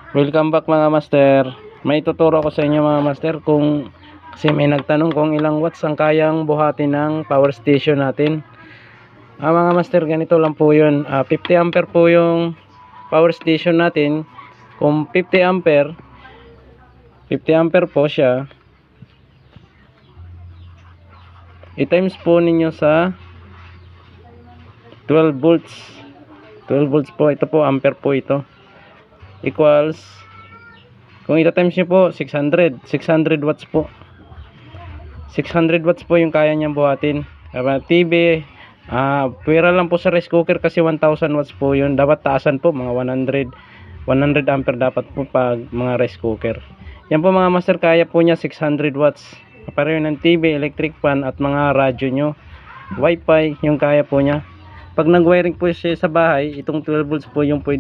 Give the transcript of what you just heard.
Welcome back mga master. May tuturo ko sa inyo mga master kung kasi may nagtanong kung ilang watts ang kayang buhatin ng power station natin. Mga master, ganito lang po 'yun. 50 ampere po yung power station natin. Kung 50 ampere po siya. I-times po ninyo sa 12 volts. 12 volts po, ito po ampere po ito. Equals, kung ita-times nyo po 600 watts po. 600 watts po yung kaya niyang buhatin. TV, pwera lang po sa rice cooker kasi 1000 watts po yun. Dapat taasan po, mga 100 ampere dapat po pag mga rice cooker. Yan po mga master, kaya po niya 600 watts. Pareho ng TV, electric fan at mga radyo nyo. Wi-Fi, yung kaya po niya. Pag nag-wiring po siya sa bahay, itong 12 volts po yung pwede